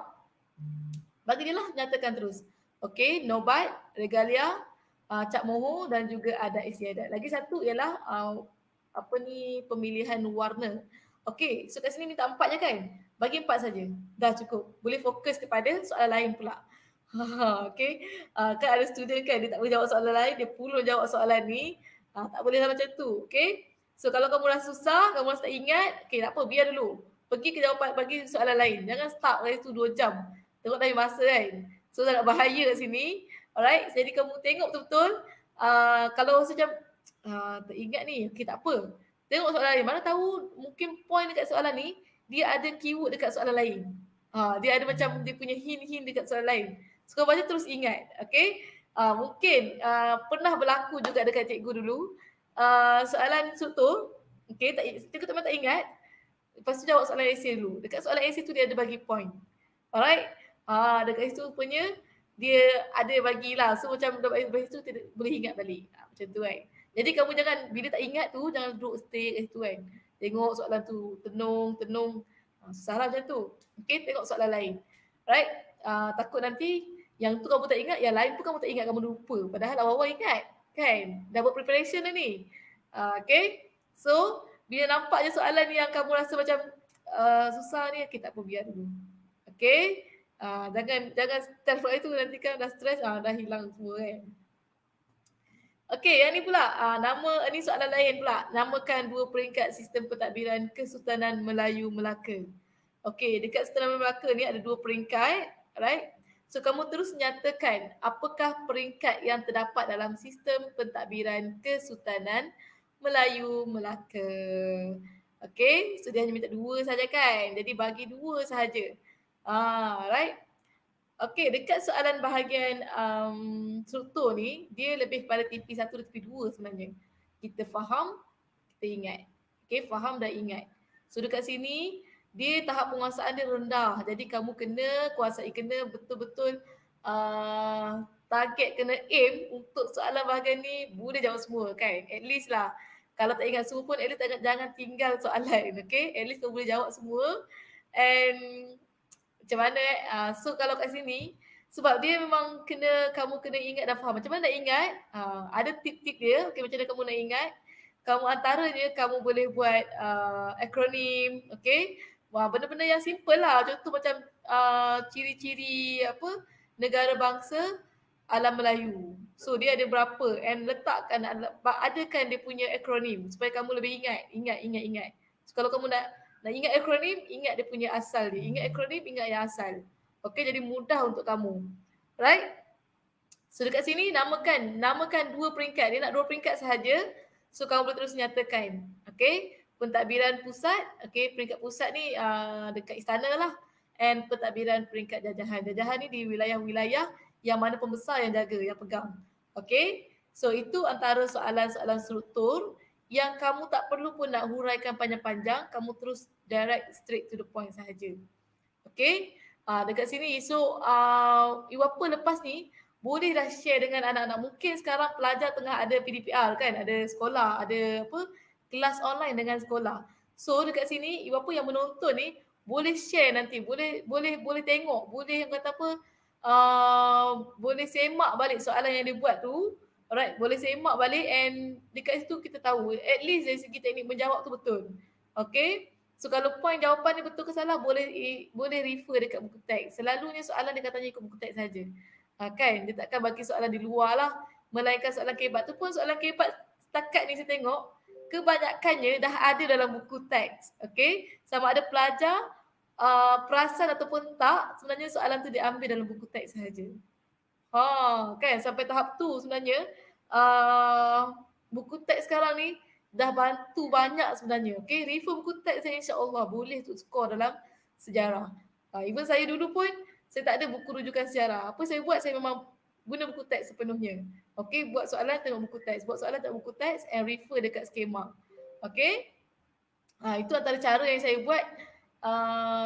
Speaker 5: Bagi dia lah, nyatakan terus. Okey, Nobat, Regalia, Cap Moho dan juga adat istiadat. Lagi satu ialah pemilihan warna. Okey, so kat sini minta 4 je kan? Bagi 4 saja. Dah cukup. Boleh fokus kepada soalan lain pula. Okey. Kan ada student kan dia tak boleh jawab soalan lain, dia pulun jawab soalan ni. Tak boleh lah macam tu. Okey. So kalau kamu rasa susah, kamu rasa tak ingat, okey tak apa, biar dulu. Pergi ke jawapan, bagi soalan lain. Jangan stuck dari tu 2 jam. Tengok time masa kan. So sangat bahaya kat sini. Alright. Jadi kamu tengok betul-betul. Kalau rasa macam tak ingat ni, okey tak apa. Tengok soalan lain. Mana tahu mungkin point dekat soalan ni, dia ada keyword dekat soalan lain. Dia ada macam dia punya hint-hint dekat soalan lain. So kau baca terus ingat. Okay. Mungkin pernah berlaku juga dekat cikgu dulu. Soalan struktur. Okay. Cikgu tak ingat. Lepas tu jawab soalan esei dulu. Dekat soalan esei tu dia ada bagi point. Alright. Dekat situ punya dia ada bagilah. So macam dari situ boleh ingat balik. Macam tu kan. Jadi kamu jangan, bila tak ingat tu, jangan duduk stay kat situ kan. Tengok soalan tu, tenung. Susah lah macam tu. Okay, tengok soalan lain. Right? Takut nanti yang tu kamu tak ingat, yang lain pun kamu tak ingat, kamu lupa. Padahal awal-awal ingat. Kan? Dah buat preparation dah ni. Okay? So, bila nampak je soalan ni yang kamu rasa macam susah ni, okay, tak apa, biar dulu. Okay? Jangan stress pula itu, nanti kan dah stress, dah hilang semua kan. Okey, yang ni pula, ni soalan lain pula. Namakan 2 peringkat sistem pentadbiran Kesultanan Melayu Melaka. Okey, dekat Kesultanan Melaka ni ada 2 peringkat, right? So kamu terus nyatakan apakah peringkat yang terdapat dalam sistem pentadbiran Kesultanan Melayu Melaka. Okey, so dia hanya minta 2 saja kan. Jadi bagi 2 sahaja. Right? Okey, dekat soalan bahagian struktur ni, dia lebih pada tipi 1 dan tipi 2 sebenarnya. Kita faham, kita ingat. Okey, faham dan ingat. So dekat sini, dia tahap penguasaan dia rendah. Jadi kamu kena kuasai, kena betul-betul target, kena aim untuk soalan bahagian ni boleh jawab semua kan. At least lah. Kalau tak ingat semua pun, at least jangan tinggal soalan. Okay, at least kamu boleh jawab semua. And macam mana so kalau kat sini, sebab dia memang kamu kena ingat dan faham. Macam mana nak ingat? Ada tip-tip dia. Okay, macam mana kamu nak ingat? Kamu antaranya kamu boleh buat akronim. Okay. Benda-benda yang simple lah. Contoh macam ciri-ciri negara bangsa alam Melayu. So dia ada berapa and letakkan, adakan dia punya akronim supaya kamu lebih ingat. So kalau kamu nak ingat akronim, ingat dia punya asal dia. Ingat akronim, ingat yang asal. Okay, jadi mudah untuk kamu. Right? So dekat sini namakan 2 peringkat. Dia nak 2 peringkat sahaja. So kamu boleh terus nyatakan. Okay, pentadbiran pusat. Okay, peringkat pusat ni dekat istana lah. And pentadbiran peringkat jajahan. Jajahan ni di wilayah-wilayah yang mana pembesar yang jaga, yang pegang. Okay, so itu antara soalan-soalan struktur yang kamu tak perlu pun nak huraikan panjang-panjang, kamu terus direct straight to the point sahaja. Okay, dekat sini. So, Ibu apa lepas ni, boleh dah share dengan anak-anak. Mungkin sekarang pelajar tengah ada PDPR kan, ada sekolah, ada kelas online dengan sekolah. So, dekat sini, Ibu apa yang menonton ni, boleh share nanti, boleh tengok, boleh yang kata boleh semak balik soalan yang dia buat tu. Alright, boleh semak balik and dekat situ kita tahu at least dari segi teknik menjawab tu betul. Okay, so kalau point jawapan ni betul ke salah, boleh refer dekat buku teks. Selalunya soalan dia katanya ikut buku teks saja. Kan, dia takkan bagi soalan di luar lah. Melainkan soalan kebat tu pun, soalan kebat setakat ni saya tengok kebanyakannya dah ada dalam buku teks. Okay, sama ada pelajar perasan ataupun tak, sebenarnya soalan tu diambil dalam buku teks sahaja. Kan sampai tahap tu sebenarnya buku teks sekarang ni dah bantu banyak sebenarnya. Okay, refer buku teks saya insya-Allah boleh untuk skor dalam sejarah. Even saya dulu pun saya tak ada buku rujukan sejarah. Apa saya buat, saya memang guna buku teks sepenuhnya. Okay, buat soalan tengok buku teks, buat soalan tengok buku teks and refer dekat skema. Okay, itu antara cara yang saya buat.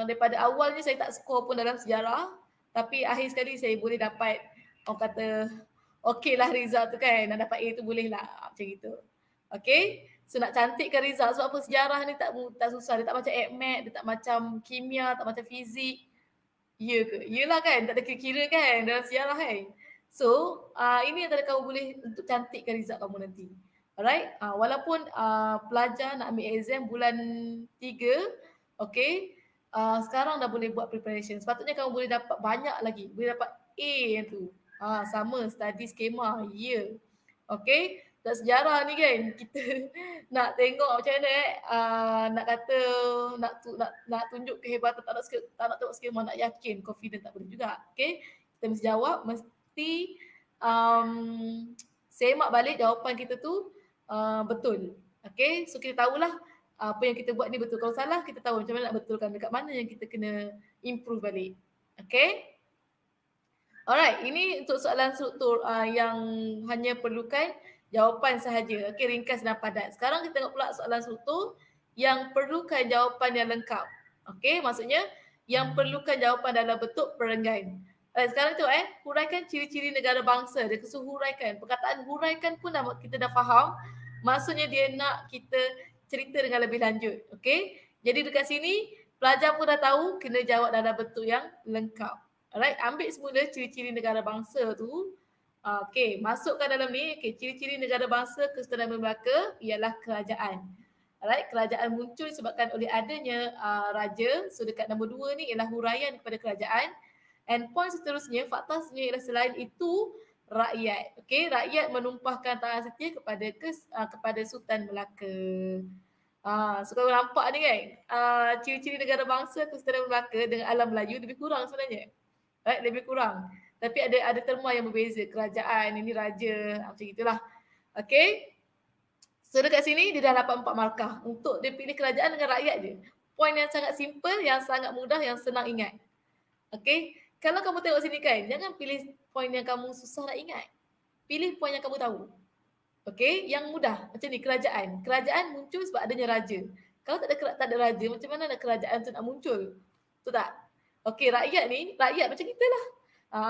Speaker 5: Daripada awalnya saya tak skor pun dalam sejarah, tapi akhir sekali saya boleh dapat, orang kata okey lah result tu kan, nak dapat A tu boleh lah, macam gitu. Okay, so nak cantikkan result, sebab apa, sejarah ni tak susah, dia tak macam AdMed, dia tak macam kimia, tak macam fizik. Ya ke? Yelah kan, tak ada kira-kira kan dalam sejarah kan. So ini antara kamu boleh untuk cantikkan result kamu nanti. Alright, walaupun pelajar nak ambil exam bulan 3, okay, sekarang dah boleh buat preparation. Sepatutnya kamu boleh dapat banyak lagi, boleh dapat A yang tu. Sama study skema, ya. Okay, dan sejarah ni kan kita nak tengok macam mana nak kata nak tunjuk kehebatan, tak nak tengok skema, nak yakin, confident tak boleh juga. Okay, kita mesti jawab, mesti semak balik jawapan kita tu betul. Okay, so kita tahulah apa yang kita buat ni betul. Kalau salah, kita tahu macam mana nak betulkan, dekat mana yang kita kena improve balik. Okay, alright, ini untuk soalan struktur yang hanya perlukan jawapan sahaja. Okay, ringkas dan padat. Sekarang kita tengok pula soalan struktur yang perlukan jawapan yang lengkap. Okay, maksudnya yang perlukan jawapan dalam bentuk perenggan. Sekarang tengok huraikan ciri-ciri negara bangsa. Dia suruh huraikan. Perkataan huraikan pun kita dah faham. Maksudnya dia nak kita cerita dengan lebih lanjut. Okay, jadi dekat sini pelajar pun dah tahu kena jawab dalam bentuk yang lengkap. Alright, ambil semula ciri-ciri negara bangsa tu. Okay, masukkan dalam ni. Okay, ciri-ciri negara bangsa Kesultanan Melaka ialah kerajaan. Alright, kerajaan muncul disebabkan oleh adanya raja. So dekat nombor 2 ni ialah huraian kepada kerajaan. And point seterusnya, fakta seterusnya ialah selain itu rakyat. Okay, rakyat menumpahkan tangan setia kepada Sultan Melaka. So kalau nampak ni kan, ciri-ciri negara bangsa Kesultanan Melaka dengan alam Melayu lebih kurang sebenarnya. Right, lebih kurang. Tapi ada terma yang berbeza. Kerajaan, ini raja, macam itulah. Okay. So dekat sini dia dah dapat 4 markah. Untuk dia pilih kerajaan dengan rakyat je. Point yang sangat simple, yang sangat mudah, yang senang ingat. Okay. Kalau kamu tengok sini kan, jangan pilih point yang kamu susah nak ingat. Pilih point yang kamu tahu. Okay, yang mudah. Macam ni, kerajaan. Kerajaan muncul sebab adanya raja. Kalau tak ada raja, macam mana nak kerajaan tu nak muncul? Betul tak? Okay, rakyat ni, rakyat macam kita lah.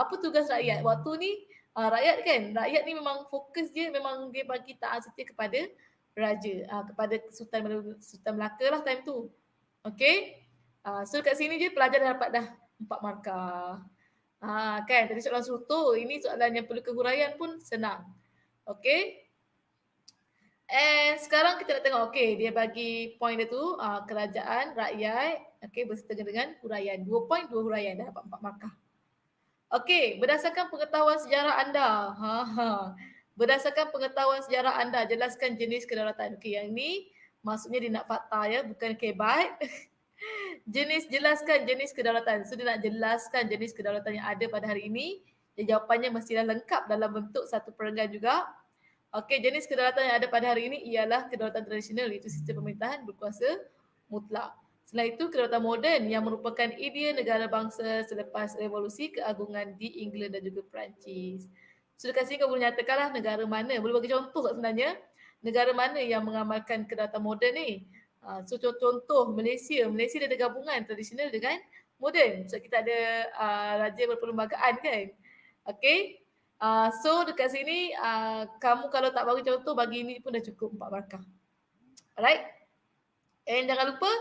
Speaker 5: Apa tugas rakyat? Waktu ni, rakyat kan, rakyat ni memang fokus dia, memang dia bagi taat setia kepada raja, kepada Sultan Melaka lah time tu. Okay, so kat sini je pelajar dah dapat dah 4 markah. Kan, tadi soalan struktur, ini soalan yang perlu kehuraian pun senang. Okay. And sekarang kita nak tengok, okay, dia bagi point dia tu, kerajaan, rakyat, okay, bersetengah dengan huraian. 2 point, 2 huraian, dah dapat 4 markah. Okay, berdasarkan pengetahuan sejarah anda, berdasarkan pengetahuan sejarah anda, jelaskan jenis kedaulatan. Okay, yang ni maksudnya dia nak fakta ya, bukan kebat. Jelaskan jenis kedaulatan. So dia nak jelaskan jenis kedaulatan yang ada pada hari ini. Jawapannya mestilah lengkap dalam bentuk satu perenggan juga. Okey, jenis kedaulatan yang ada pada hari ini ialah kedaulatan tradisional, iaitu sistem pemerintahan berkuasa mutlak. Selain itu, kedaulatan moden yang merupakan idea negara bangsa selepas revolusi keagungan di England dan juga Perancis. So dekat sini kau boleh nyatakanlah negara mana, boleh bagi contoh tak sebenarnya, negara mana yang mengamalkan kedaulatan moden ni. So contoh Malaysia dia ada gabungan tradisional dengan moden. So kita ada raja berperlembagaan kan. Okey. So dekat sini kamu kalau tak bagi contoh, bagi ini pun dah cukup 4 markah. Alright. And jangan lupa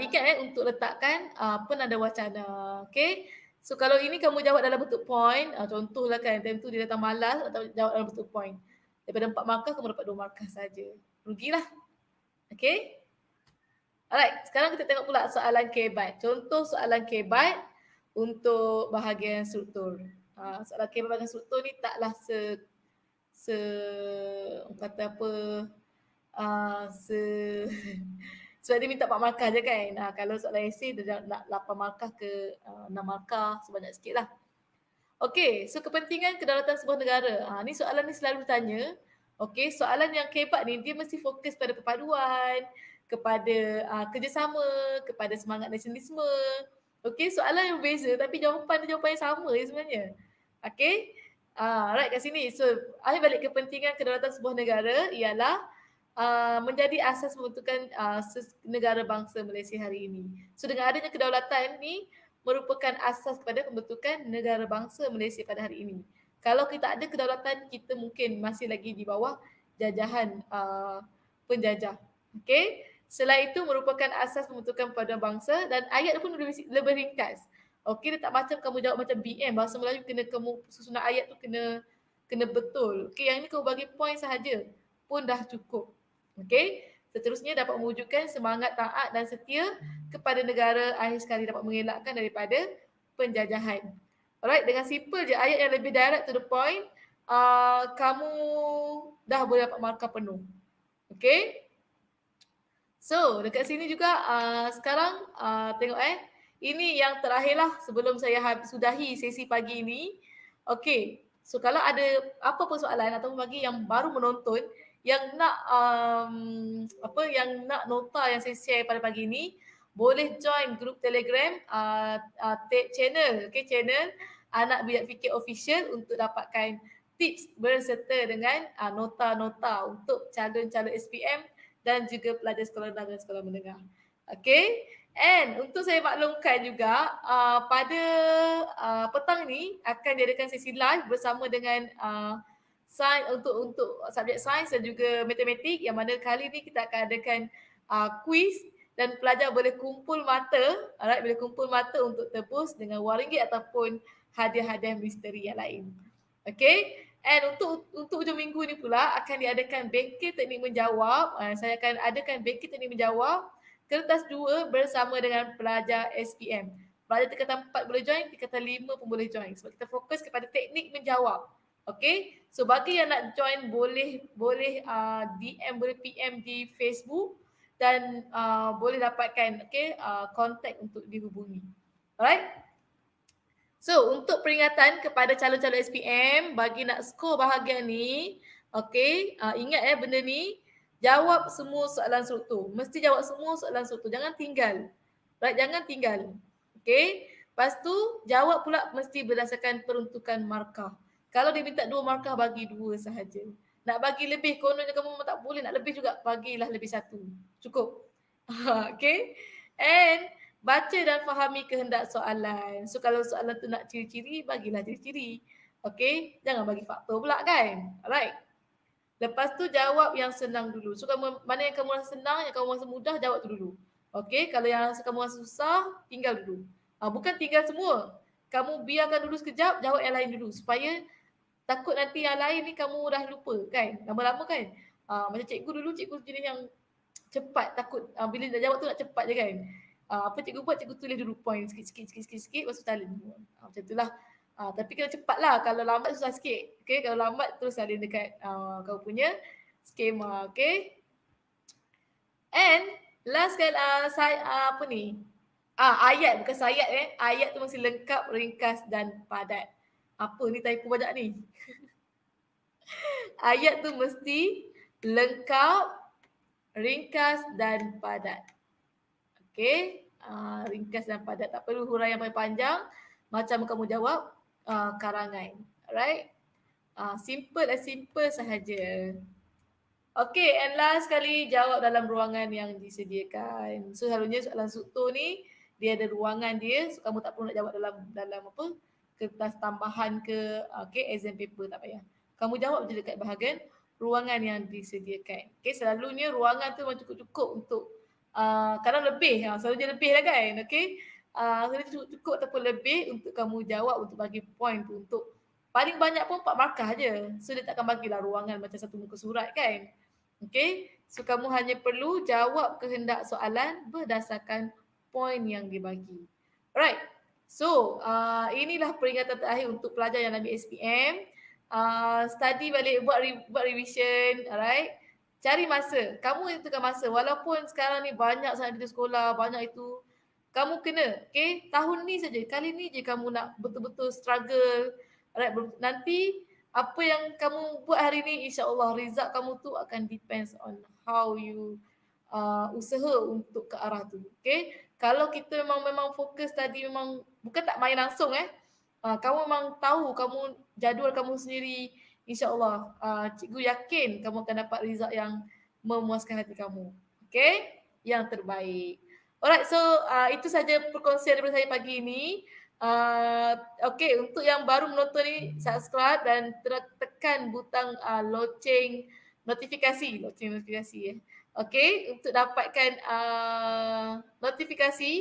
Speaker 5: ingat untuk letakkan penanda wacana. Okay. So kalau ini kamu jawab dalam bentuk point, contohlah kan, time tu dia datang malas atau jawab dalam bentuk point. Daripada 4 markah kamu dapat 2 markah saja. Rugilah. Okay. Alright, sekarang kita tengok pula soalan kebat. Contoh soalan kebat untuk bahagian struktur. Soalan kebat bahagian struktur ni taklah kata apa, se sebab dia minta 4 markah je kan. Kalau soalan esei dia nak 8 markah ke 6 markah, sebanyak sikit lah. Okey, so kepentingan kedaulatan sebuah negara. Ni soalan ni selalu tanya. Okey, soalan yang kebat ni dia mesti fokus pada perpaduan, kepada kerjasama, kepada semangat nasionalisme. Okey, soalan yang berbeza tapi jawapan dia jawapan yang sama je sebenarnya. Okey. Right kat sini. So, akhir balik kepentingan kedaulatan sebuah negara ialah menjadi asas pembentukan negara bangsa Malaysia hari ini. So dengan adanya kedaulatan ni merupakan asas kepada pembentukan negara bangsa Malaysia pada hari ini. Kalau kita ada kedaulatan, kita mungkin masih lagi di bawah jajahan penjajah. Okey. Selain itu merupakan asas pembentukan pada bangsa dan ayat pun lebih ringkas. Okey, dia tak macam kamu jawab macam BM, bahasa Melayu kena kamu susunan ayat tu kena betul. Okey, yang ni kamu bagi point sahaja pun dah cukup. Okey, seterusnya dapat mewujudkan semangat taat dan setia kepada negara, akhir sekali dapat mengelakkan daripada penjajahan. Alright, dengan simple je ayat yang lebih direct to the point, kamu dah boleh dapat markah penuh. Okey. So, dekat sini juga sekarang tengok ini yang terakhir lah sebelum saya sudahi sesi pagi ini. Okey. So, kalau ada apa-apa soalan ataupun bagi yang baru menonton yang nak yang nak nota yang saya share pada pagi ini, boleh join grup Telegram channel, channel Anak Bidak Fikir Official untuk dapatkan tips berserta dengan nota-nota untuk calon-calon SPM dan juga pelajar sekolah rendah dan sekolah menengah. Okay. And untuk saya maklumkan juga pada petang ni akan diadakan sesi live bersama dengan sains untuk subjek sains dan juga matematik, yang mana kali ni kita akan adakan quiz dan pelajar boleh kumpul mata, boleh kumpul mata untuk tebus dengan RM1 ataupun hadiah-hadiah misteri yang lain. Okay. And untuk hujung minggu ni pula akan diadakan bengkel teknik menjawab. Saya akan adakan bengkel teknik menjawab kertas 2 bersama dengan pelajar SPM. Pelajar tingkatan 4 boleh join, tingkatan 5 pun boleh join sebab kita fokus kepada teknik menjawab. Okay, so bagi yang nak join boleh DM, boleh PM di Facebook dan boleh dapatkan kontak untuk dihubungi. Alright. So, untuk peringatan kepada calon-calon SPM bagi nak skor bahagian ni, ingat benda ni, jawab semua soalan struktur. Mesti jawab semua soalan struktur. Jangan tinggal. Right, jangan tinggal. Okay. Lepas tu, jawab pula mesti berdasarkan peruntukan markah. Kalau dia minta 2 markah, bagi 2 sahaja. Nak bagi lebih, kononnya kamu memang tak boleh nak lebih juga, bagilah lebih 1. Cukup. Okay. And baca dan fahami kehendak soalan. So kalau soalan tu nak ciri-ciri, bagilah ciri-ciri. Okay, jangan bagi faktor pula kan. Alright. Lepas tu jawab yang senang dulu. So mana yang kamu rasa senang, yang kamu rasa mudah, jawab tu dulu. Okay, kalau yang kamu rasa susah, tinggal dulu. Bukan tinggal semua. Kamu biarkan dulu sekejap, jawab yang lain dulu. Supaya takut nanti yang lain ni kamu dah lupa kan. Lama-lama kan. Macam cikgu dulu, cikgu jenis yang cepat. Takut bila dah jawab tu nak cepat je kan. Apa cikgu buat, cikgu tulis dulu point sikit, lepas tu salin. Macam itulah. Tapi kena cepat lah. Kalau lambat susah sikit. Okay, kalau lambat terus salin dekat kau punya skema. Okay. And last kan apa ni? Ayat, bukan sayat Ayat tu mesti lengkap, ringkas dan padat. Apa ni typo banyak ni? Ayat tu mesti lengkap, ringkas dan padat. Okay, ringkas dan padat. Tak perlu huraian yang paling panjang macam kamu jawab karangan. Alright. Simple sahaja. Okay, and last kali jawab dalam ruangan yang disediakan. So selalunya soalan struktur ni dia ada ruangan dia. So kamu tak perlu nak jawab dalam apa? Kertas tambahan ke exam paper, tak payah. Kamu jawab je dekat bahagian ruangan yang disediakan. Okay, selalunya ruangan tu memang cukup-cukup untuk kadang lebih, selalunya lebih lah kan. Okay, selalunya cukup ataupun lebih untuk kamu jawab, untuk bagi point tu. Untuk paling banyak pun 4 markah je. So dia takkan bagilah ruangan macam satu muka surat kan. Okay, so kamu hanya perlu jawab kehendak soalan berdasarkan point yang dibagi. Alright, so inilah peringatan terakhir untuk pelajar yang ambil SPM. Study balik, buat revision. Alright, Cari masa. Kamu tentukan masa. Walaupun sekarang ni banyak sangat di sekolah, banyak itu. Kamu kena, okay? Tahun ni saja. Kali ni je kamu nak betul-betul struggle. Alright, nanti apa yang kamu buat hari ni, insya-Allah result kamu tu akan depends on how you usaha untuk ke arah tu. Okay? Kalau kita memang fokus tadi, memang bukan tak main langsung kamu memang tahu kamu jadual kamu sendiri, insya-Allah cikgu yakin kamu akan dapat result yang memuaskan hati kamu. Okay? Yang terbaik. Alright, so itu saja perkongsian daripada saya pagi ini. Okay, untuk yang baru menonton ni, subscribe dan tekan butang loceng notifikasi. Okay, untuk dapatkan notifikasi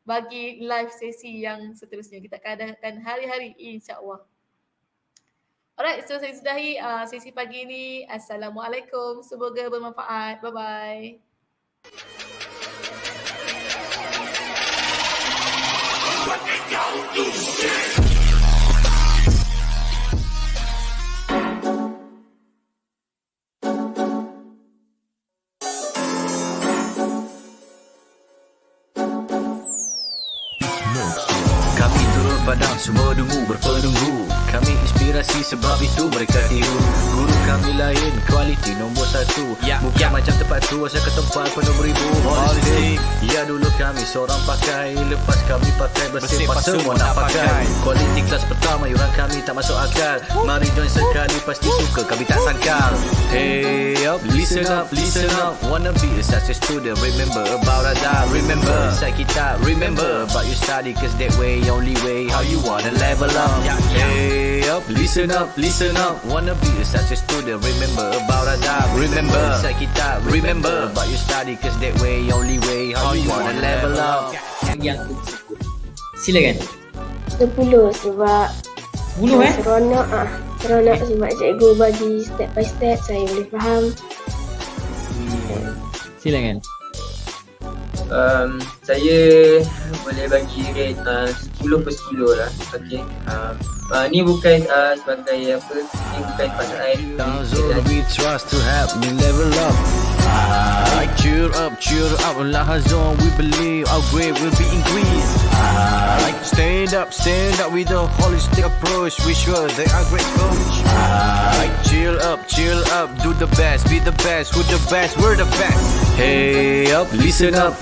Speaker 5: bagi live sesi yang seterusnya. Kita akan adakan hari-hari, insya-Allah. Alright, so saya sudahi sesi pagi ini. Assalamualaikum. Semoga bermanfaat. Bye-bye.
Speaker 1: Kami turun padang, semua dungu berpenunggu. Kami inspirasi sebab itu mereka tiru. Guru kami lain, kualiti nombor 1. Bukan macam tempat tu, asal ke tempat penuh beribu politik. Ya dulu kami seorang pakai, lepas kami pakai bersih pas semua nak pakai. Kualiti kelas pertama, yuran kami tak masuk akal. Mari join sekali, pasti suka kami tak sangkal. Hey up, listen up, listen up. Wanna be a success student, remember about adab. Remember, inside kita, remember about you study, cause that way, only way, how you wanna level up. Hey up, listen up, listen up. Wanna be a success student, remember about adab. Remember, inside kita, remember about you study, cause that way, only way, how you wanna level up.
Speaker 2: Yang tersebut. Silakan.
Speaker 3: 10 sebab
Speaker 2: 10
Speaker 3: seronok seronok sebab cikgu bagi step by step, saya boleh faham.
Speaker 2: Silakan.
Speaker 4: Saya boleh bagi rate 10 per 10 lah. Okay. Ni bukan sebagai apa, ni bukan pasal
Speaker 1: Zul, we trust to help me level up. Cheer up, Lahazon, we believe our grade will be increased. Stand up with a holistic approach. We sure they are great coach. Chill up, do the best, be the best, who the best, we're the best. Hey up, listen up.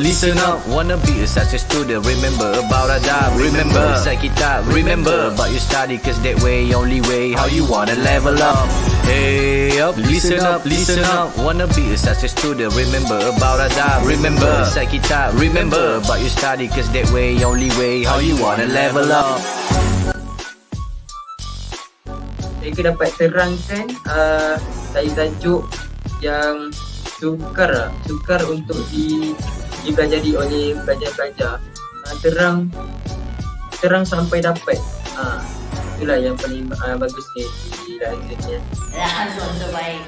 Speaker 1: Wanna be a success student, remember about adab. Remember, inside kita, remember about you study, cause that way, only way, how you wanna level up. Hey up, listen up. Wanna be a success student, remember about adab. Remember, inside kita, remember about you study, cause that way, only way, how you wanna level up.
Speaker 4: Saya dapat terangkan saya tajuk yang sukar untuk dipelajari oleh pelajar-pelajar. Terang sampai dapat. Itulah yang paling bagus di dalam ini.
Speaker 6: Lahazon terbaik.